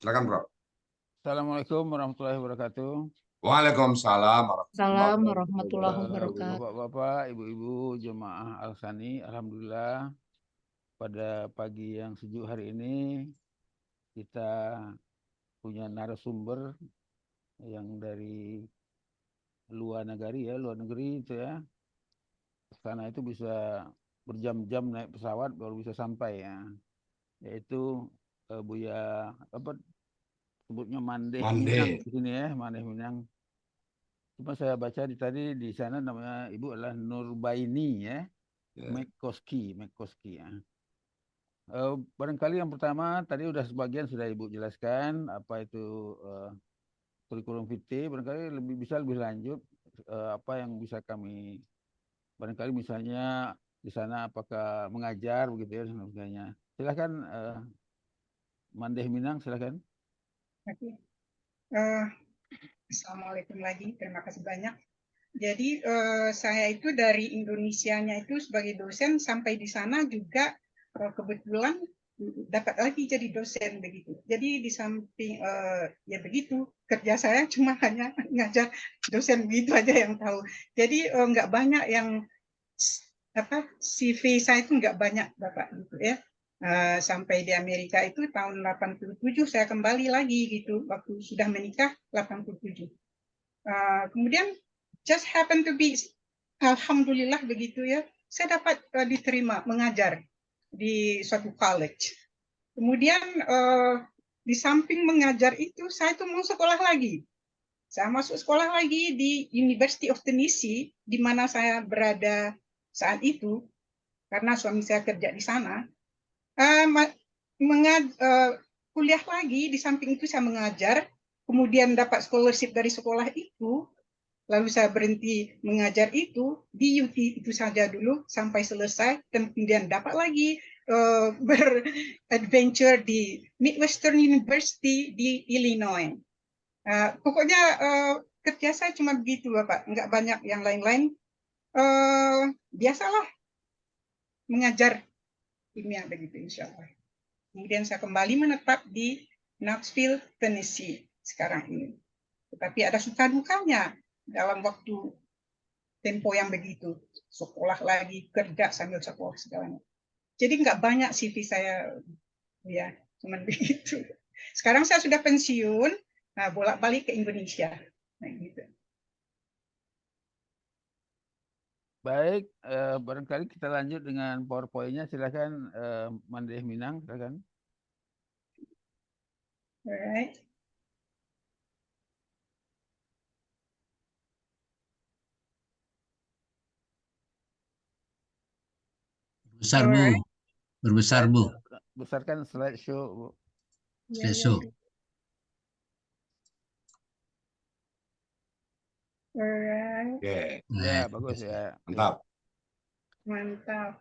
Silakan, Bro. Assalamualaikum warahmatullahi wabarakatuh. Waalaikumsalam Salam warahmatullahi warahmatullahi wabarakatuh. wabarakatuh. Bapak-bapak, ibu-ibu, jemaah Al-Sani, alhamdulillah pada pagi yang sejuk hari ini kita punya narasumber yang dari luar negeri itu ya. Karena itu bisa berjam-jam naik pesawat baru bisa sampai ya. Yaitu Buya apa sebutnya Mandeh Minang Mande. di sini ya, Mandeh Minang. Cuma saya baca tadi di sana namanya ibu adalah Nurbaini ya, Ya. McCoskey ya. Barangkali yang pertama tadi sebagian sudah ibu jelaskan apa itu kurikulum vitae. Barangkali lebih lanjut apa yang bisa kami barangkali misalnya di sana apakah mengajar begitu ya dan sebagainya. Silakan Mandeh Minang, silakan. Oke. Assalamualaikum lagi, terima kasih banyak. Jadi saya itu dari Indonesianya itu sebagai dosen sampai di sana juga kebetulan dapat lagi jadi dosen begitu. Jadi di samping ya begitu kerja saya cuma hanya ngajar dosen begitu aja yang tahu. Jadi nggak banyak yang CV saya itu nggak banyak Bapak gitu ya. Sampai di Amerika itu tahun 87 saya kembali lagi gitu waktu sudah menikah 87. Kemudian just happen to be alhamdulillah begitu ya, saya dapat diterima mengajar di suatu college. Kemudian di samping mengajar itu saya tuh mau sekolah lagi. Saya masuk sekolah lagi di University of Tennessee di mana saya berada saat itu karena suami saya kerja di sana. Kuliah lagi di samping itu saya mengajar, kemudian dapat scholarship dari sekolah itu, lalu saya berhenti mengajar itu di UT itu saja dulu sampai selesai, dan kemudian dapat lagi beradventure di Midwestern University di Illinois. Pokoknya kerja saya cuma begitu Bapak, nggak banyak yang lain-lain. Biasalah mengajar kimia begitu insya Allah. Kemudian saya kembali menetap di Knoxville, Tennessee sekarang ini. Tetapi ada suka dukanya dalam waktu tempo yang begitu. Sekolah lagi, kerja sambil sekolah segalanya. Jadi nggak banyak CV saya, ya, cuman begitu. Sekarang saya sudah pensiun, nah bolak-balik ke Indonesia. Nah, gitu. Baik, barangkali kita lanjut dengan PowerPoint-nya. Silakan Mandeh Minang, silakan. Alright. Besar Bu, berbesar Bu. Besarkan slideshow Bu. Slideshow. Alright. Oke, Ya, bagus ya. mantap. Mantap.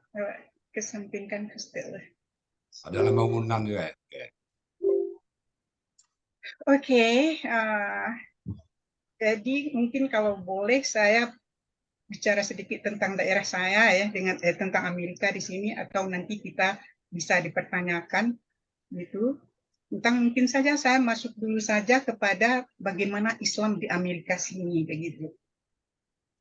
Kesampingkan Kristel. Ada lambang undang juga. Oke. Jadi mungkin kalau boleh saya bicara sedikit tentang daerah saya ya, dengan tentang Amerika di sini, atau nanti kita bisa dipertanyakan gitu. Mungkin saja saya masuk dulu saja kepada bagaimana Islam di Amerika sini begitu.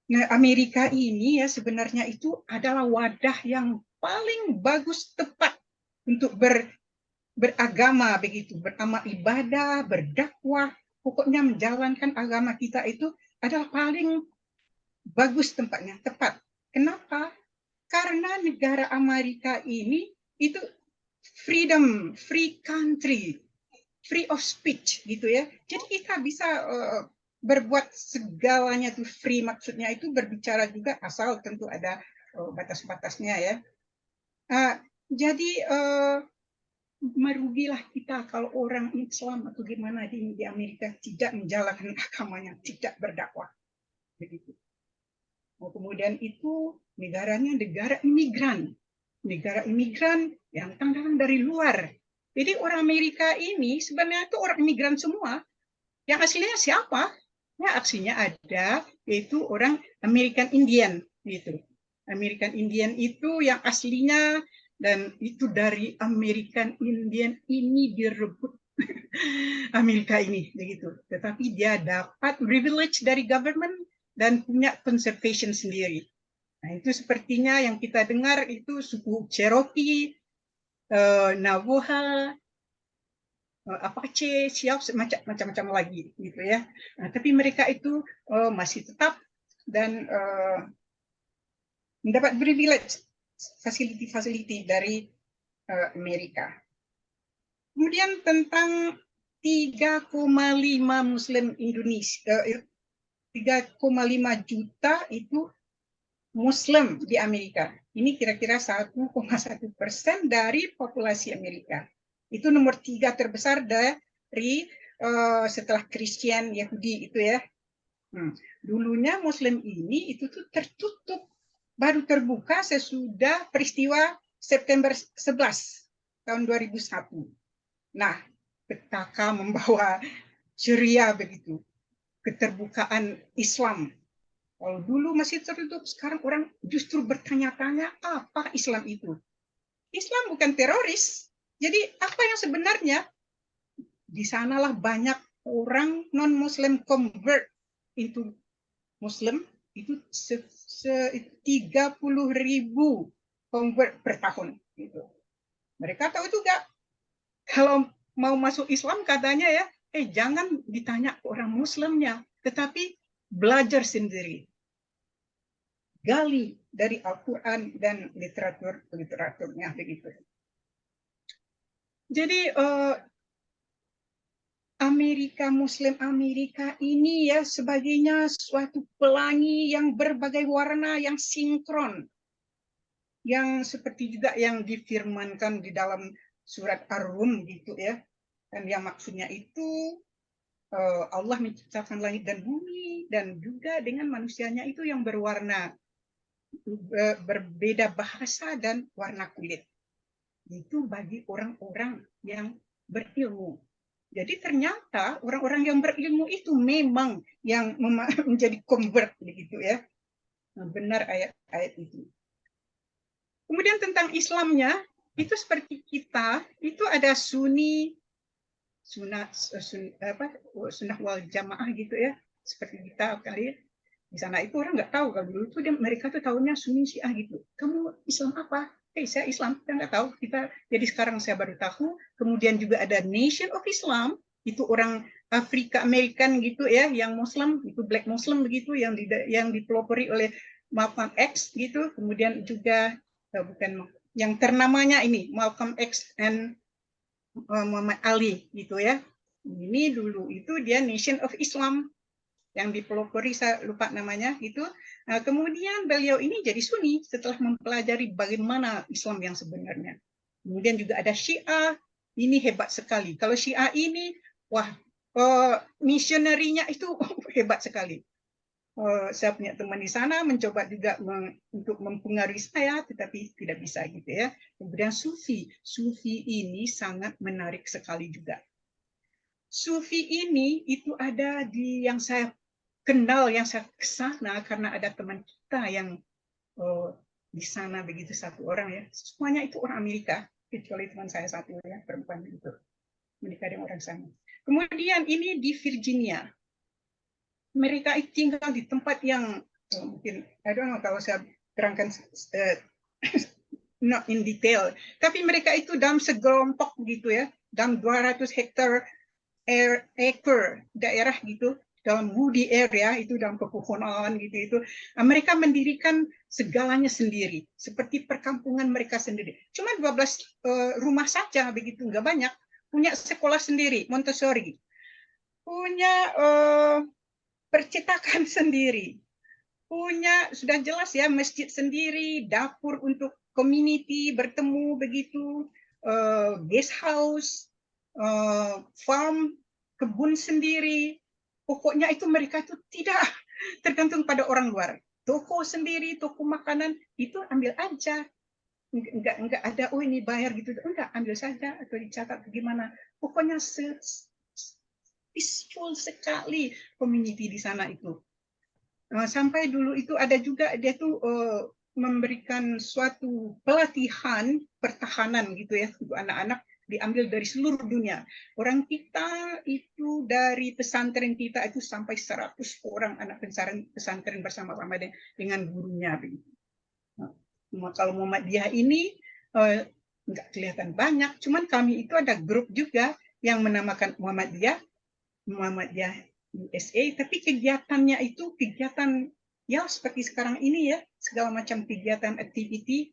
Nah, Amerika ini ya sebenarnya itu adalah wadah yang paling bagus, tepat untuk beragama begitu, beramal ibadah, berdakwah, pokoknya menjalankan agama kita itu adalah paling bagus tempatnya, tepat. Kenapa? Karena negara Amerika ini itu freedom, free country, free of speech gitu ya. Jadi kita bisa berbuat segalanya tuh free, maksudnya itu berbicara juga asal tentu ada batas-batasnya ya. Jadi merugilah kita kalau orang Islam atau gimana di Amerika tidak menjalankan agamanya, tidak berdakwah begitu. Kemudian itu negaranya negara imigran yang datang dari luar. Jadi orang Amerika ini sebenarnya itu orang imigran semua. Yang aslinya siapa? Ya aslinya ada, yaitu orang American Indian gitu. American Indian itu yang aslinya, dan itu dari American Indian ini direbut Amerika ini begitu. Tetapi dia dapat privilege dari government dan punya conservation sendiri. Nah, itu sepertinya yang kita dengar itu suku Cherokee, Navajo, Apache, Siau, macam-macam lagi gitu ya. Nah, tapi mereka itu masih tetap dan mendapat privilege fasiliti-fasiliti dari Amerika. Kemudian tentang 3,5 Muslim Indonesia, 3,5 juta itu Muslim di Amerika. Ini kira-kira 1,1% dari populasi Amerika. Itu nomor 3 terbesar dari setelah Kristen, Yahudi itu ya. Dulunya Muslim ini itu tuh tertutup, baru terbuka sesudah peristiwa September 11 tahun 2001. Nah, petaka membawa ceria begitu, keterbukaan Islam. Kalau dulu masih tertutup, sekarang orang justru bertanya-tanya apa Islam itu. Islam bukan teroris. Jadi apa yang sebenarnya? Di sanalah banyak orang non-Muslim convert into Muslim, itu 30.000 convert per tahun. Gitu. Mereka tahu juga kalau mau masuk Islam katanya ya, jangan ditanya ke orang Muslimnya, tetapi belajar sendiri. Gali dari Al-Quran dan literaturnya begitu. Jadi Muslim Amerika ini ya sebagainya suatu pelangi yang berbagai warna yang sinkron. Yang seperti juga yang difirmankan di dalam surat Ar-Rum gitu ya. Dan yang maksudnya itu Allah menciptakan langit dan bumi dan juga dengan manusianya itu yang berwarna berbeda bahasa dan warna kulit. Itu bagi orang-orang yang berilmu. Jadi ternyata orang-orang yang berilmu itu memang yang menjadi convert begitu ya. Benar ayat-ayat itu. Kemudian tentang Islamnya, itu seperti kita, itu ada Sunni, sunnah wal jamaah gitu ya, seperti kita kali di sana itu orang nggak tahu kalau dulu itu mereka tuh tahunya Sunni Syiah gitu. Kamu Islam apa? Saya Islam, kita nggak tahu. Jadi sekarang saya baru tahu. Kemudian juga ada Nation of Islam, itu orang Afrika American gitu ya, yang Muslim, itu Black Muslim begitu, yang dipelopori oleh Malcolm X gitu. Kemudian juga bukan yang ternamanya ini Malcolm X and Muhammad Ali gitu ya. Ini dulu itu dia Nation of Islam yang dipelopori, saya lupa namanya itu. Kemudian beliau ini jadi Sunni setelah mempelajari bagaimana Islam yang sebenarnya. Kemudian juga ada Syiah, ini hebat sekali. Kalau Syiah ini, wah, misionerinya itu hebat sekali. Saya punya teman di sana mencoba juga untuk mempengaruhi saya, tetapi tidak bisa gitu ya. Kemudian Sufi ini sangat menarik sekali juga. Sufi ini itu ada di yang saya kenal, yang saya kesana karena ada teman kita yang di sana begitu, satu orang ya. Semuanya itu orang Amerika, kecuali teman saya satu ya, perempuan itu. Menikah dengan orang sana. Kemudian ini di Virginia. Mereka tinggal di tempat yang mungkin, I don't know kalau saya terangkan not in detail, tapi mereka itu dalam segelompok gitu ya, dalam 200 hektar acre daerah gitu, dalam woody area itu, dalam pepohonan gitu itu, mereka mendirikan segalanya sendiri, seperti perkampungan mereka sendiri. Cuma 12 rumah saja begitu, nggak banyak. Punya sekolah sendiri, Montessori, punya percetakan sendiri, punya sudah jelas ya masjid sendiri, dapur untuk community bertemu begitu, guest house, farm, kebun sendiri. Pokoknya itu mereka itu tidak tergantung pada orang luar. Toko sendiri, toko makanan itu ambil aja. Enggak ada ini bayar gitu. Enggak, ambil saja atau dicatat bagaimana. Pokoknya peaceful sekali community di sana itu. Sampai dulu itu ada juga dia tuh memberikan suatu pelatihan pertahanan gitu ya untuk anak-anak diambil dari seluruh dunia. Orang kita itu dari pesantren kita itu sampai 100 orang anak pesantren bersama-sama dengan gurunya. Nah, kalau Muhammadiyah ini nggak kelihatan banyak, cuman kami itu ada grup juga yang menamakan Muhammadiyah USA, tapi kegiatannya itu kegiatan ya seperti sekarang ini ya, segala macam kegiatan activity,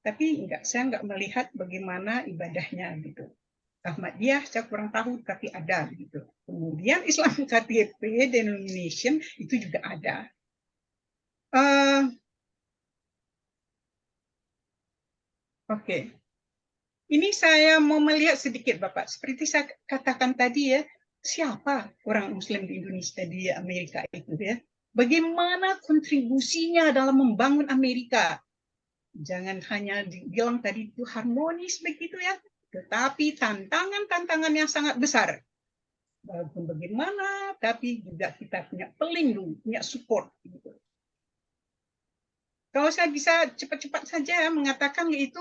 tapi saya nggak melihat bagaimana ibadahnya gitu. Ahmadiyah saya kurang tahu, tapi ada gitu. Kemudian Islam KTP denomination itu juga ada. Oke. Ini saya mau melihat sedikit Bapak. Seperti saya katakan tadi ya, siapa orang Muslim di Indonesia, di Amerika itu ya? Bagaimana kontribusinya dalam membangun Amerika? Jangan hanya dibilang tadi itu harmonis begitu ya, tetapi tantangan-tantangan yang sangat besar. Walaupun bagaimana, tapi juga kita punya pelindung, punya support. Gitu. Kalau saya bisa cepat-cepat saja mengatakan yaitu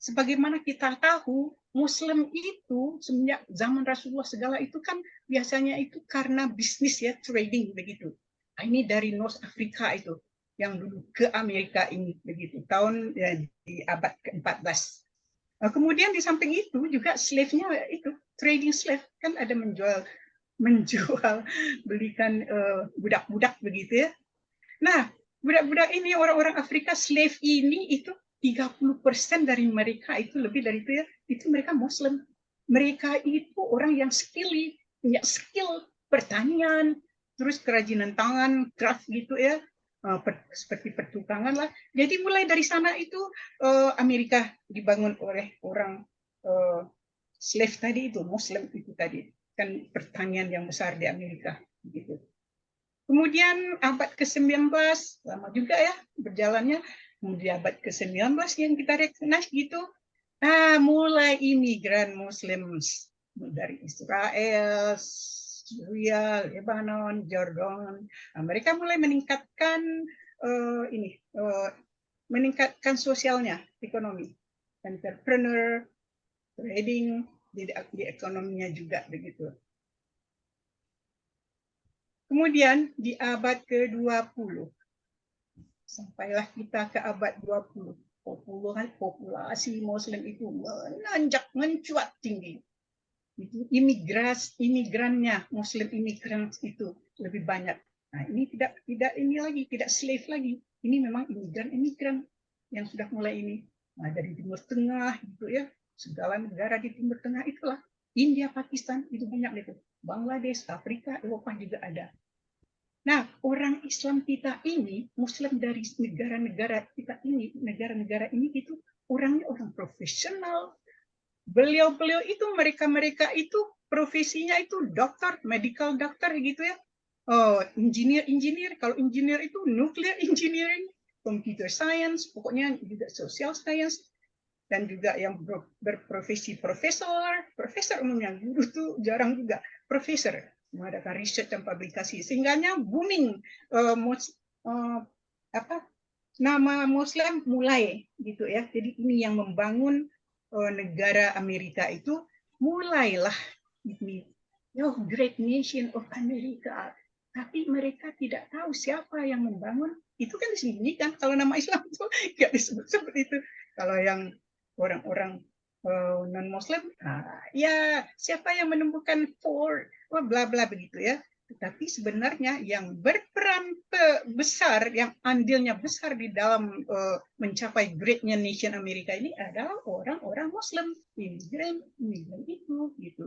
sebagaimana kita tahu Muslim itu semenjak zaman Rasulullah segala itu kan biasanya itu karena bisnis ya, trading begitu. Nah, ini dari North Africa itu yang dulu ke Amerika ini begitu tahun ya, di abad ke-14. Nah, kemudian di samping itu juga slave-nya itu trading slave kan ada menjual belikan budak-budak begitu ya. Nah, budak-budak ini orang-orang Afrika slave ini itu 30% dari mereka itu lebih dari itu ya, itu mereka Muslim. Mereka itu orang yang punya skill pertanian, terus kerajinan tangan, craft gitu ya, seperti pertukangan lah. Jadi mulai dari sana itu Amerika dibangun oleh orang slave tadi itu, Muslim itu tadi. Kan pertanian yang besar di Amerika gitu. Kemudian abad ke-19, lama juga ya berjalannya, kemudian abad ke-19 yang kita recognize gitu, mulai imigran Muslim dari Israel, Syria, Lebanon, Jordan, mereka mulai meningkatkan meningkatkan sosialnya, ekonomi, entrepreneur, trading, di ekonominya juga begitu. Kemudian di abad ke-20, sampailah kita ke abad 20, populasi Muslim itu menanjak, mencuat tinggi. Itu imigrannya, Muslim imigran itu lebih banyak. Nah, ini tidak ini lagi, tidak slave lagi. Ini memang imigran yang sudah mulai ini. Nah, dari Timur Tengah gitu ya, segala negara di Timur Tengah itulah. India, Pakistan itu banyak itu. Bangladesh, Afrika, Eropa juga ada. Nah, orang Islam kita ini, Muslim dari negara-negara kita ini, negara-negara ini itu orangnya orang profesional. Beliau-beliau itu mereka itu profesinya itu dokter, medical doctor gitu ya. Engineer, kalau engineer itu nuclear engineering, computer science, pokoknya juga social science, dan juga yang berprofesi profesor umumnya, guru itu jarang juga, profesor, mengadakan riset dan publikasi, sehingganya booming nama Muslim mulai gitu ya. Jadi ini yang membangun negara Amerika itu mulailah ini, great nation of America. Tapi mereka tidak tahu siapa yang membangun. Itu kan disembunyikan. Kalau nama Islam itu nggak disebut seperti itu. Kalau yang orang-orang non-Muslim, ya siapa yang menemukan bla bla begitu ya. Tetapi sebenarnya yang berperan besar, yang andilnya besar di dalam mencapai greatnya nation Amerika ini adalah orang-orang Muslim, imigran itu, gitu.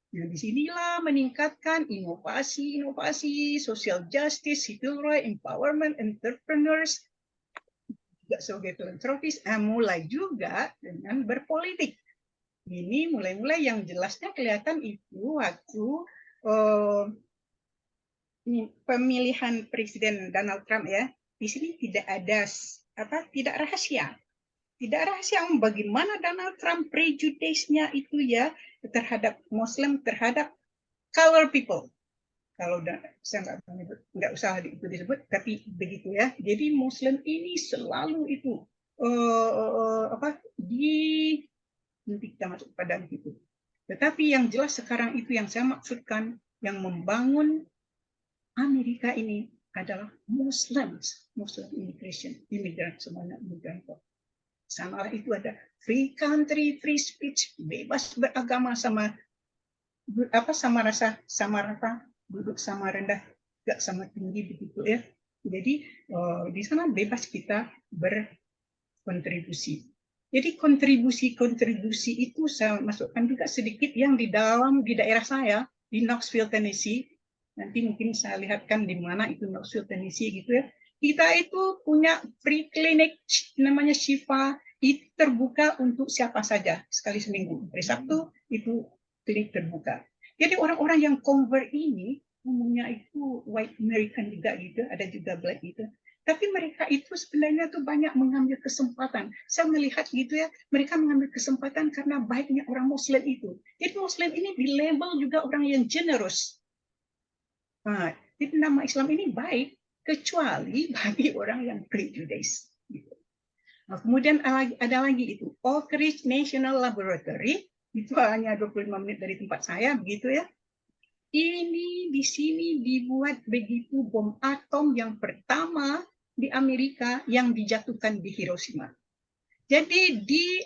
Nah, disinilah meningkatkan inovasi, social justice, civil right, empowerment, entrepreneurs, juga sebagai filantropis, mulai juga dengan berpolitik. Ini mulai yang jelasnya kelihatan itu waktu pemilihan Presiden Donald Trump ya. Di sini tidak ada tidak rahasia bagaimana Donald Trump prejudice-nya itu ya terhadap Muslim, terhadap color people. Kalau saya nggak usah itu disebut, tapi begitu ya. Jadi Muslim ini selalu itu nanti kita masuk pada itu. Tetapi yang jelas sekarang itu yang saya maksudkan, yang membangun Amerika ini adalah Muslim immigration, imigran, semuanya imigran. Sanalah itu ada free country, free speech, bebas beragama sama rasa, duduk sama rendah, gak sama tinggi begitu ya. Jadi di sana bebas kita berkontribusi. Jadi kontribusi itu saya masukkan juga sedikit yang di daerah saya di Knoxville, Tennessee. Nanti mungkin saya lihatkan di mana itu Knoxville, Tennessee gitu ya. Kita itu punya free clinic namanya Shifa, itu terbuka untuk siapa saja sekali seminggu. Hari Sabtu itu klinik terbuka. Jadi orang-orang yang convert ini umumnya itu white American juga gitu, ada juga black gitu. Tapi mereka itu sebenarnya tuh banyak mengambil kesempatan. Saya melihat gitu ya, mereka mengambil kesempatan karena baiknya orang Muslim itu. Jadi Muslim ini dilabel juga orang yang generous. Nah, jadi nama Islam ini baik, kecuali bagi orang yang prejudice. Gitu. Nah, kemudian ada lagi itu, Oak Ridge National Laboratory, itu hanya 25 menit dari tempat saya, begitu ya. Ini di sini dibuat begitu bom atom yang pertama di Amerika yang dijatuhkan di Hiroshima. Jadi di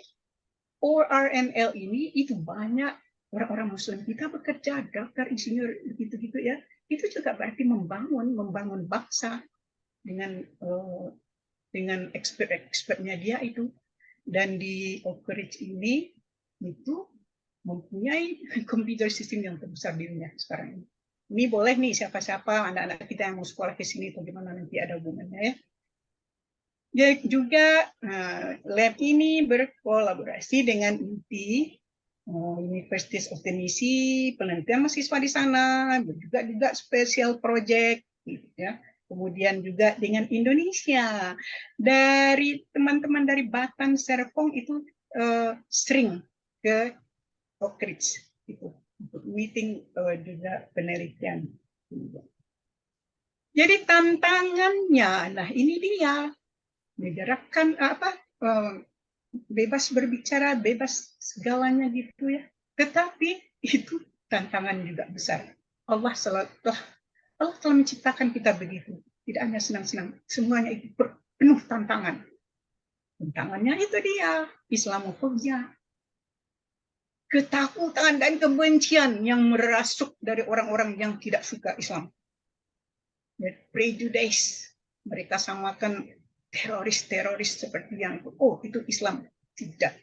ORNL ini itu banyak orang-orang Muslim kita bekerja, dokter, insinyur, begitu-gitu ya. Itu juga berarti membangun bangsa dengan expert-expertnya dia itu. Dan di Oak Ridge ini itu mempunyai komputer sistem yang terbesar di dunia sekarang ini. Ini boleh nih siapa-siapa anak-anak kita yang mau sekolah ke sini atau gimana nanti ada hubungannya ya. Jadi juga lab ini berkolaborasi dengan UT, University of Tennessee, penelitian mahasiswa di sana, juga special project, gitu ya. Kemudian juga dengan Indonesia, dari teman-teman dari Batam, Serpong itu sering ke Oak Ridge itu untuk meeting juga penelitian. Jadi tantangannya, nah ini dia. Digerakkan bebas berbicara, bebas segalanya gitu ya. Tetapi itu tantangan juga besar. Allah telah menciptakan kita begitu. Tidak hanya senang-senang, semuanya itu penuh tantangan. Tantangannya itu dia, Islamofobia. Ketakutan dan kebencian yang merasuk dari orang-orang yang tidak suka Islam. Prejudice, mereka samakan teroris seperti yang itu Islam, tidak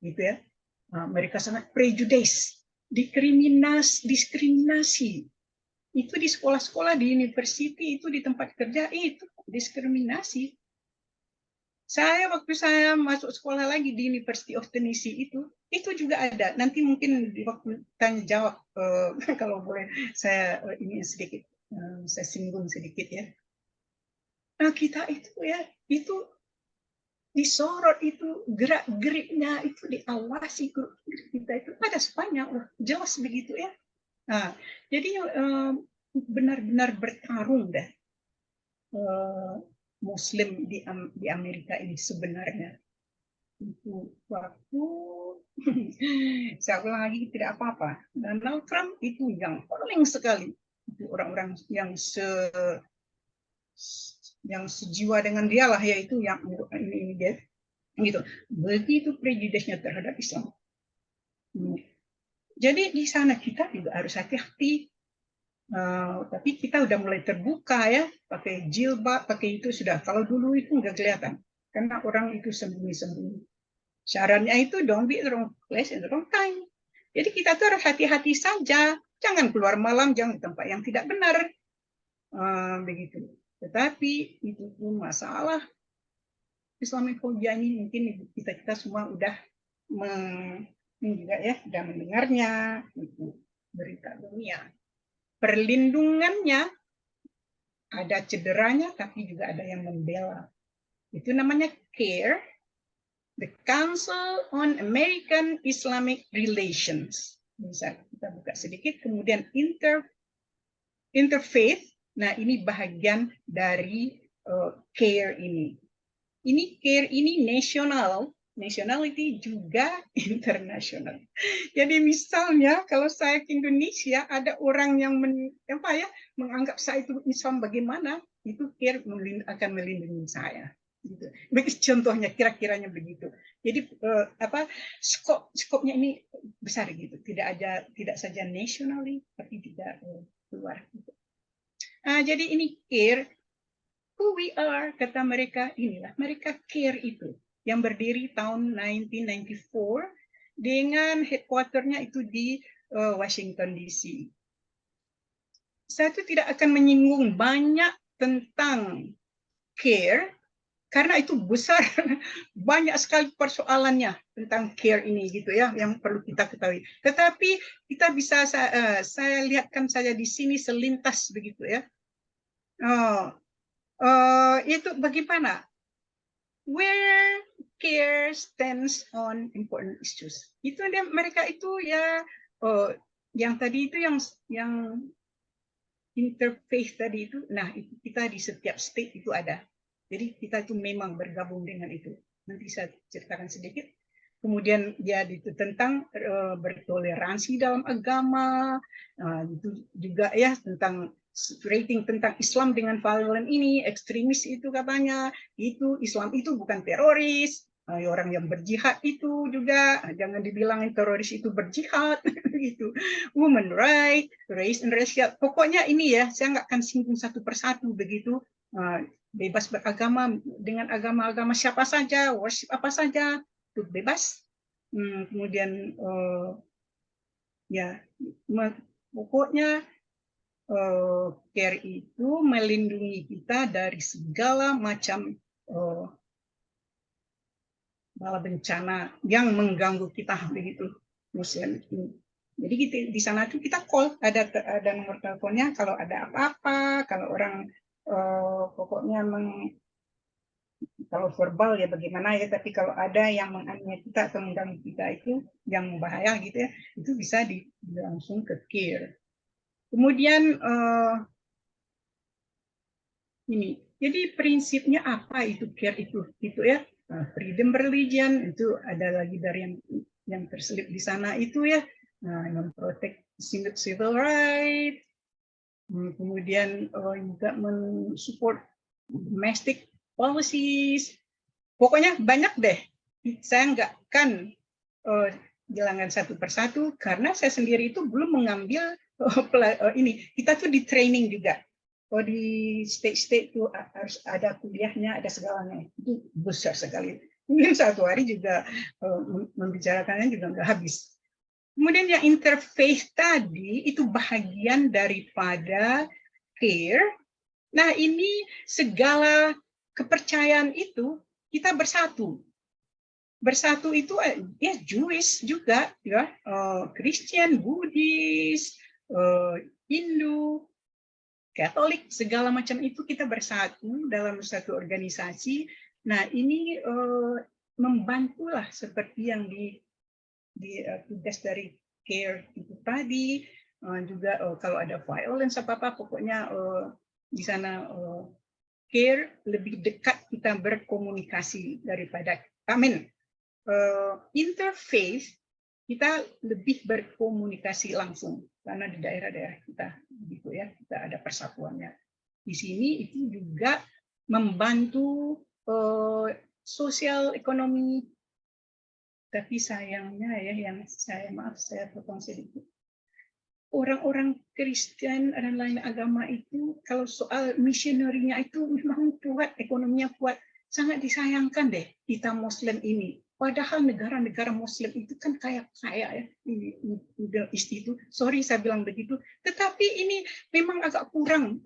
gitu ya. Mereka sangat prejudice, diskriminasi itu di sekolah-sekolah, di university, itu di tempat kerja, itu diskriminasi. Waktu saya masuk sekolah lagi di University of Tennessee itu juga ada. Nanti mungkin di waktu tanya jawab kalau boleh saya ini sedikit saya singgung sedikit ya. Nah, kita itu ya, itu disorot, itu gerak-geriknya itu diawasi, gerak kita itu ada sepanjang, jelas begitu ya. Nah, jadi benar-benar bertarung deh Muslim di Amerika ini sebenarnya. Itu waktu saya ulang lagi tidak apa-apa. Donald Trump itu yang paling sekali itu orang-orang yang sejiwa dengan dia lah, yaitu yang ini dia gitu, begitu prejudisnya terhadap Islam. Jadi di sana kita juga harus hati-hati. Tapi kita udah mulai terbuka ya, pakai jilbab, pakai itu sudah. Kalau dulu itu nggak kelihatan karena orang itu sembunyi-sembunyi. Syaratnya itu don't be in the wrong place in the wrong time. Jadi kita tuh harus hati-hati saja, jangan keluar malam, jangan di tempat yang tidak benar, begitu. Tetapi itu pun masalah Islamofobia ini mungkin kita semua udah juga ya, udah mendengarnya itu berita dunia. Perlindungannya ada cederanya, tapi juga ada yang membela. Itu namanya CARE, the Council on American Islamic Relations. Bisa kita buka sedikit. Kemudian interfaith. Nah, ini bahagian dari CARE ini. Ini CARE ini nasional, nationality juga internasional. Jadi misalnya kalau saya ke Indonesia ada orang yang menganggap saya itu Islam bagaimana, itu CARE akan melindungi saya. Gitu. Contohnya kira-kiranya begitu. Jadi skopnya ini besar gitu. Tidak saja nationally tapi tidak luar. Gitu. Jadi ini CARE, who we are, kata mereka, inilah mereka CARE itu yang berdiri tahun 1994 dengan headquarternya itu di Washington DC. Saya itu tidak akan menyinggung banyak tentang CARE karena itu besar, banyak sekali persoalannya tentang CARE ini gitu ya, yang perlu kita ketahui. Tetapi kita bisa saya lihatkan saja di sini selintas begitu ya. Itu bagaimana? Where CARE stands on important issues. Itu mereka itu ya, yang tadi itu yang interfaith tadi itu. Nah itu kita di setiap state itu ada. Jadi kita itu memang bergabung dengan itu. Nanti saya ceritakan sedikit. Kemudian dia itu tentang bertoleransi dalam agama, itu juga ya tentang rating tentang Islam dengan violent ini, ekstremis itu katanya, itu Islam itu bukan teroris, orang yang berjihad itu juga jangan dibilangin teroris itu berjihad, gitu. Women right, race and racial, pokoknya ini ya saya nggak akan singgung satu persatu begitu. Bebas beragama dengan agama-agama siapa saja, worship apa saja, itu bebas. Kemudian ya pokoknya CARE itu melindungi kita dari segala macam bala bencana yang mengganggu kita begitu, Muslim. Jadi kita, di sana tuh kita call, ada nomor teleponnya kalau ada apa-apa, kalau orang pokoknya kalau verbal ya bagaimana ya, tapi kalau ada yang menganiaya kita atau mengganggu kita itu yang bahaya gitu ya, itu bisa langsung ke CARE. Kemudian ini, jadi prinsipnya apa itu CARE itu ya, freedom religion itu ada lagi dari yang terselip di sana itu ya, protect civil right, kemudian juga mensupport domestic policies, pokoknya banyak deh. Saya nggak akan jalankan satu persatu karena saya sendiri itu belum mengambil ini. Kita tuh di training juga. Di state itu harus ada kuliahnya, ada segalanya. Itu besar sekali. Mungkin satu hari juga membicarakannya juga nggak habis. Kemudian yang interfaith tadi itu bahagian daripada CARE. Nah ini segala kepercayaan itu kita bersatu. Bersatu itu ya Jewish juga, ya Christian, Buddhis, Hindu, Katolik, segala macam itu kita bersatu dalam satu organisasi. Nah ini membantulah seperti yang di tugas dari CARE itu tadi, juga kalau ada violence apa pokoknya di sana CARE lebih dekat kita berkomunikasi daripada interfaith, kita lebih berkomunikasi langsung karena di daerah-daerah kita begitu ya, kita ada persatuannya. Di sini itu juga membantu sosial ekonomi. Tapi sayangnya ya, yang saya potong sedikit. Orang-orang Kristen dan lain agama itu kalau soal misionerinya itu memang kuat, ekonominya kuat, sangat disayangkan deh kita Muslim ini. Padahal negara-negara Muslim itu kan kaya ya, itu. Sorry saya bilang begitu. Tetapi ini memang agak kurang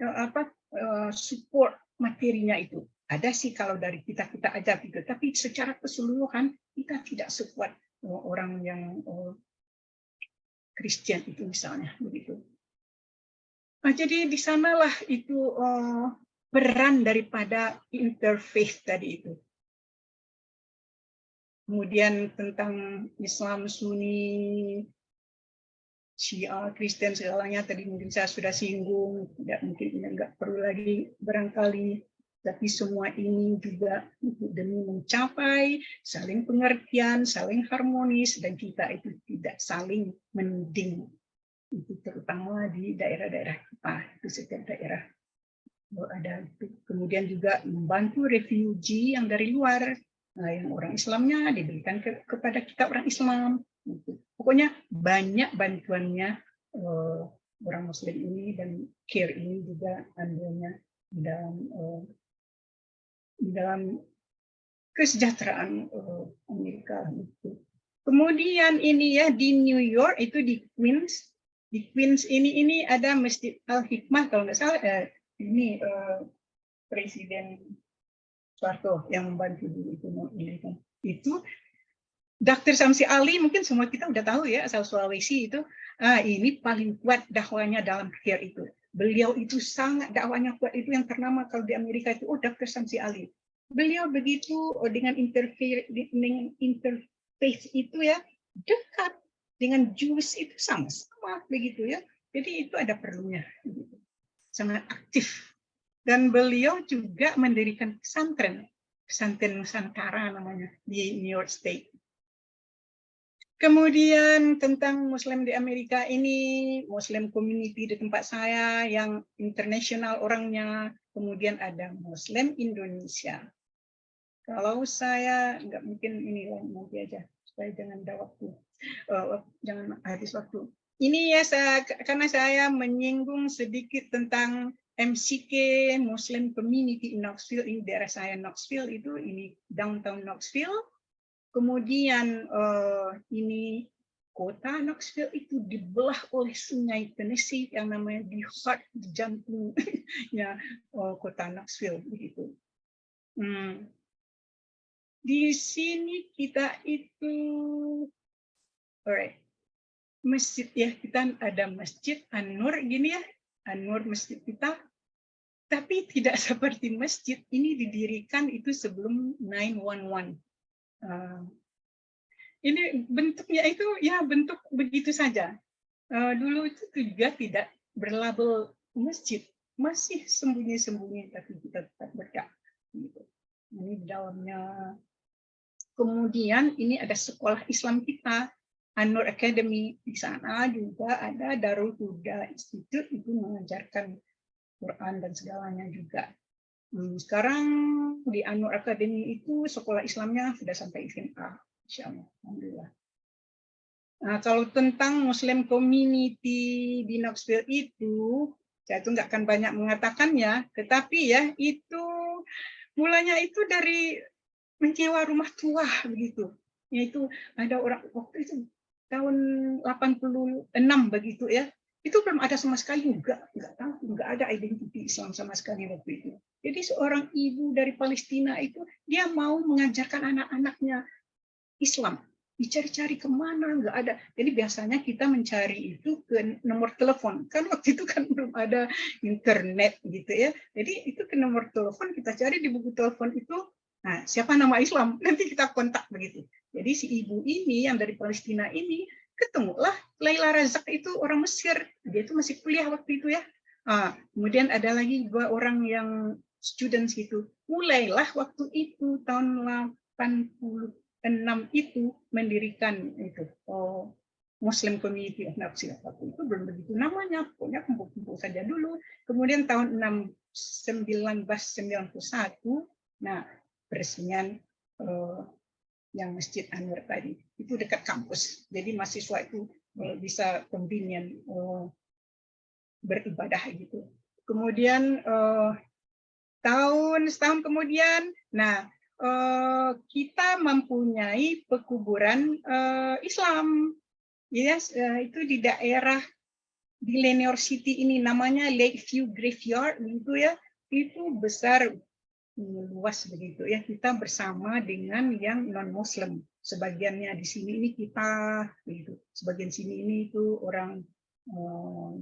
support materinya itu. Ada sih kalau dari kita aja gitu, tapi secara keseluruhan kita tidak sekuat orang yang Kristen itu misalnya begitu. Nah, jadi di sanalah itu peran daripada interfaith tadi itu. Kemudian tentang Islam Sunni, Syiah, Kristen segalanya tadi mungkin saya sudah singgung, tidak mungkin nggak perlu lagi barangkali Tapi semua ini juga demi mencapai saling pengertian, saling harmonis, dan kita itu tidak saling menuding. Itu terutama di daerah-daerah kita, itu setiap daerah ada. Kemudian juga membantu refugee yang dari luar, yang orang Islamnya diberikan kepada kita orang Islam. Pokoknya banyak bantuannya orang Muslim ini, dan CARE ini juga andilnya di dalam kesejahteraan Amerika. Kemudian ini ya di New York itu di Queens ini ada Masjid Al Hikmah kalau nggak salah, ini Presiden Soeharto yang membantu dulu itu Dr. Samsi Ali, mungkin semua kita udah tahu ya, asal Sulawesi itu. Ini paling kuat dakwanya dalam CARE itu. Beliau itu sangat dakwanya kuat, itu yang ternama kalau di Amerika itu, Dr. Samsi Ali. Beliau begitu dengan interfaith itu ya, dekat dengan Jews itu sama-sama begitu ya. Jadi itu ada perlunya. Sangat aktif. Dan beliau juga mendirikan pesantren Nusantara namanya di New York State. Kemudian tentang Muslim di Amerika ini, Muslim community di tempat saya yang internasional orangnya, kemudian ada Muslim Indonesia. Kalau saya nggak mungkin ini nanti aja, supaya jangan ada waktu, jangan habis waktu. Ini ya karena saya menyinggung sedikit tentang MCK Muslim Community in Knoxville, ini daerah saya Knoxville itu, ini downtown Knoxville. Kemudian ini kota Knoxville itu dibelah oleh sungai Tennessee yang namanya di jantung ya kota Knoxville begitu. Di sini kita itu, alright, masjid ya, kita ada masjid An-Nur gini ya, An-Nur masjid kita, tapi tidak seperti masjid ini didirikan itu sebelum 9/11. Ini bentuknya itu ya bentuk begitu saja. Dulu itu juga tidak berlabel masjid, masih sembunyi-sembunyi, tapi kita tetap berkah. Ini di dalamnya. Kemudian ini ada sekolah Islam kita, An-Nur Academy. Di sana juga ada Darul Huda Institute, itu mengajarkan Quran dan segalanya juga. Sekarang di An-Nur Academy itu sekolah Islamnya sudah sampai SMA, insya Allah. Alhamdulillah. Nah, kalau tentang Muslim community di Knoxville itu, saya itu nggak akan banyak mengatakannya, tetapi ya itu mulanya itu dari menyewa rumah tua begitu. Yaitu ada orang waktu itu tahun 86 begitu ya. Itu belum ada sama sekali, nggak ada identiti Islam sama sekali waktu itu. Jadi seorang ibu dari Palestina itu dia mau mengajarkan anak-anaknya Islam. Dicari-cari kemana, nggak ada. Jadi biasanya kita mencari itu ke nomor telepon. Kan waktu itu kan belum ada internet gitu ya. Jadi itu ke nomor telepon, kita cari di buku telepon itu, nah, siapa nama Islam, nanti kita kontak begitu. Jadi si ibu ini yang dari Palestina ini ketemulah Laila Razak itu orang Mesir, dia itu masih kuliah waktu itu ya. Kemudian ada lagi 2 orang yang students gitu. Mulailah waktu itu tahun 86 itu mendirikan itu Muslim Community of Knoxville. Waktu itu belum begitu namanya, pokoknya kumpul-kumpul saja dulu. Kemudian tahun 1991, nah peresmian yang Masjid An-Nur tadi itu dekat kampus, jadi mahasiswa itu bisa convenient beribadah gitu. Kemudian setahun kemudian, nah kita mempunyai pekuburan Islam, ya itu di daerah di Lenoir City ini, namanya Lakeview Graveyard gitu ya, itu besar luas begitu ya. Kita bersama dengan yang non Muslim, sebagiannya di sini ini kita begitu, sebagian sini ini itu orang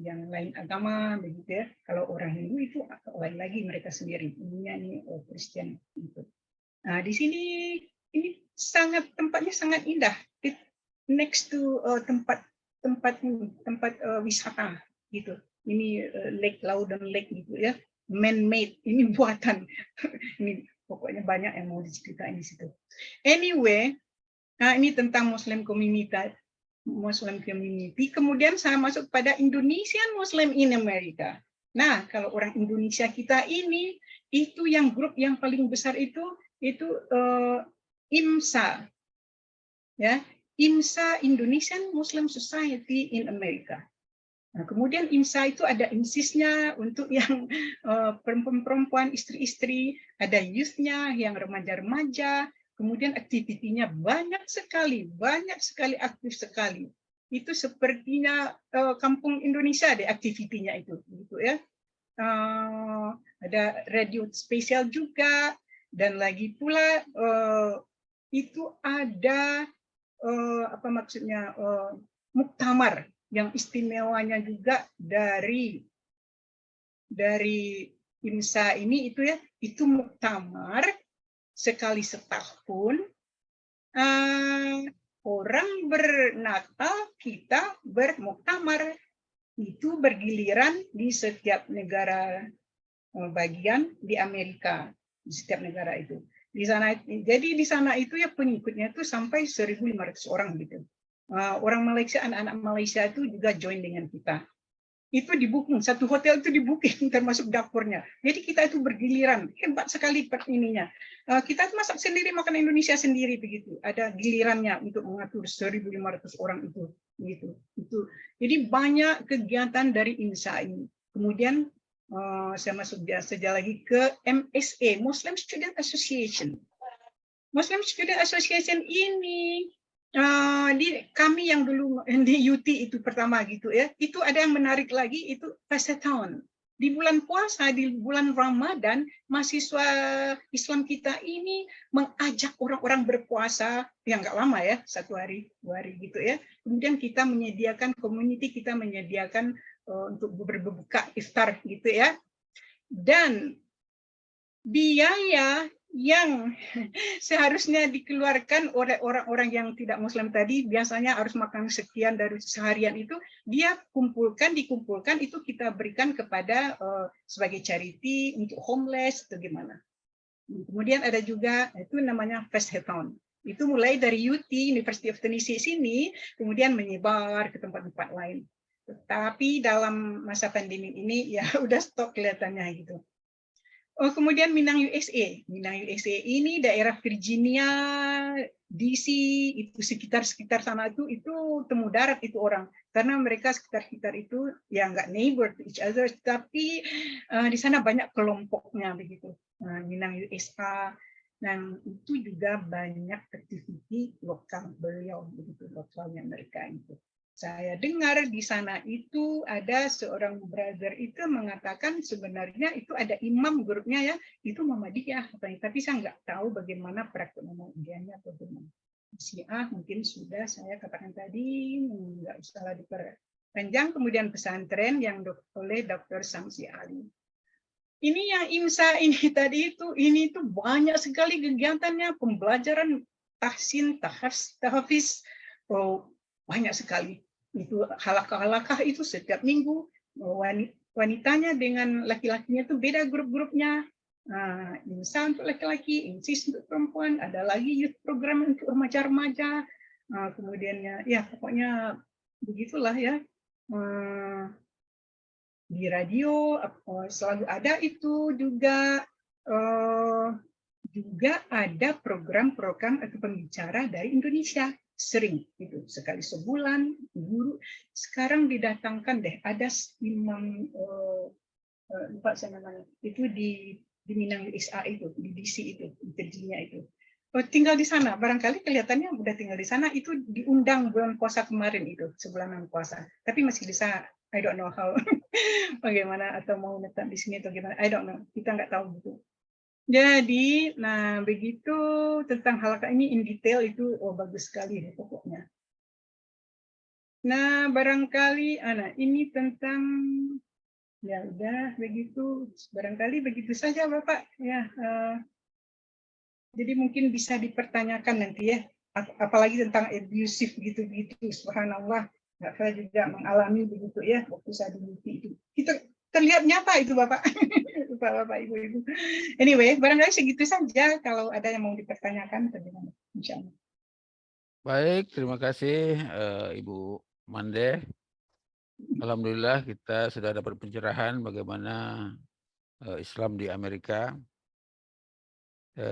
yang lain agama begitu ya. Kalau orang Hindu itu lain lagi, mereka sendiri, ininya ini Kristen gitu. Nah di sini ini tempatnya sangat indah, next to tempat wisata gitu. Ini Lake Loudon Lake gitu ya. man-made, ini buatan. Ini pokoknya banyak yang mau diceritain di situ. Anyway, ini tentang Muslim community. Kemudian saya masuk pada Indonesian Muslim in America. Nah, kalau orang Indonesia kita ini, itu yang grup yang paling besar itu IMSA, ya, IMSA, Indonesian Muslim Society in America. Nah, kemudian IMSA itu ada IMSIS-nya untuk yang perempuan-perempuan, istri-istri, ada youth-nya yang remaja-remaja, kemudian aktivitinya banyak sekali aktif sekali. Itu sepertinya kampung Indonesia deh aktivitinya itu, gitu ya. Ada radio spesial juga, dan lagi pula itu ada apa maksudnya muktamar yang istimewanya juga dari IMSA ini itu ya, itu muktamar sekali setahun, orang bernatal, kita bermuktamar, itu bergiliran di setiap negara bagian di Amerika, di setiap negara itu. Di sana, jadi di sana itu ya pengikutnya itu sampai 1.500 orang gitu. Orang Malaysia, anak-anak Malaysia itu juga join dengan kita. Itu di-booking, satu hotel itu di-booking termasuk dapurnya. Jadi kita itu bergiliran, hebat sekali ininya. Kita masak sendiri, makan Indonesia sendiri begitu. Ada gilirannya untuk mengatur 1.500 orang itu. Gitu. Itu. Jadi banyak kegiatan dari IMSA ini. Kemudian saya masuk saja lagi ke MSA, Muslim Student Association. Muslim Student Association ini kami yang dulu di UT itu pertama gitu ya, itu ada yang menarik lagi, itu Fesethon. Di bulan puasa, di bulan Ramadan, mahasiswa Islam kita ini mengajak orang-orang berpuasa, yang nggak lama ya, 1 hari, 2 hari gitu ya. Kemudian kita menyediakan community, kita menyediakan untuk berbuka iftar gitu ya. Dan biaya yang seharusnya dikeluarkan oleh orang-orang yang tidak Muslim tadi, biasanya harus makan sekian dari seharian itu, dia dikumpulkan itu kita berikan kepada sebagai charity untuk homeless atau gimana. Kemudian ada juga itu namanya Fesethon. Itu mulai dari UT, University of Tennessee sini, kemudian menyebar ke tempat-tempat lain. Tetapi dalam masa pandemi ini ya udah stop kelihatannya gitu. Kemudian Minang USA. Minang USA ini daerah Virginia, DC, itu sekitar sana itu temu darat itu orang. Karena mereka sekitar itu ya nggak neighbor to each other, tapi di sana banyak kelompoknya begitu. Minang USA, dan itu juga banyak aktiviti lokal beliau begitu, lokalnya mereka itu. Saya dengar di sana itu ada seorang brother itu mengatakan sebenarnya itu ada imam grupnya ya, itu Muhammadiyah, tapi saya nggak tahu bagaimana praktek Muhammadiyahnya atau bagaimana. Syiah mungkin sudah saya katakan tadi, nggak usah diperpanjang. Kemudian pesantren yang oleh Dr. Samsi Ali. Ini yang IMSA ini tadi itu, ini tuh banyak sekali kegiatannya, pembelajaran tahsin, tahfiz, banyak sekali. Itu halakah-halakah itu setiap minggu, wanitanya dengan laki-lakinya itu beda grup-grupnya. IMSA untuk laki-laki, IMSIS untuk perempuan, ada lagi youth program untuk remaja-remaja. Kemudian ya pokoknya begitulah ya. Di radio selalu ada itu juga ada program-program atau pembicara dari Indonesia, sering itu sekali sebulan guru. Sekarang didatangkan deh ada imam lupa saya namanya itu di Minang USA itu, di DC itu, di Virginia itu. Tinggal di sana, barangkali kelihatannya udah tinggal di sana, itu diundang bulan puasa kemarin itu, sebulanan puasa, tapi masih di sana. I don't know how bagaimana, atau mau netap di sini atau gimana, I don't know, kita nggak tahu gitu. Jadi, nah begitu tentang halakah ini in detail itu bagus sekali deh, pokoknya. Nah barangkali, ini tentang ya udah begitu, barangkali begitu saja Bapak ya. Jadi mungkin bisa dipertanyakan nanti ya, apalagi tentang abusive gitu-gitu, subhanallah. Saya juga mengalami begitu ya waktu saya di UT itu. terlihat nyata itu Bapak. Bapak Ibu-ibu. Anyway, barangkali segitu saja kalau ada yang mau dipertanyakan. Insya Allah. Baik, terima kasih Ibu Mande. Alhamdulillah kita sudah dapat pencerahan bagaimana Islam di Amerika.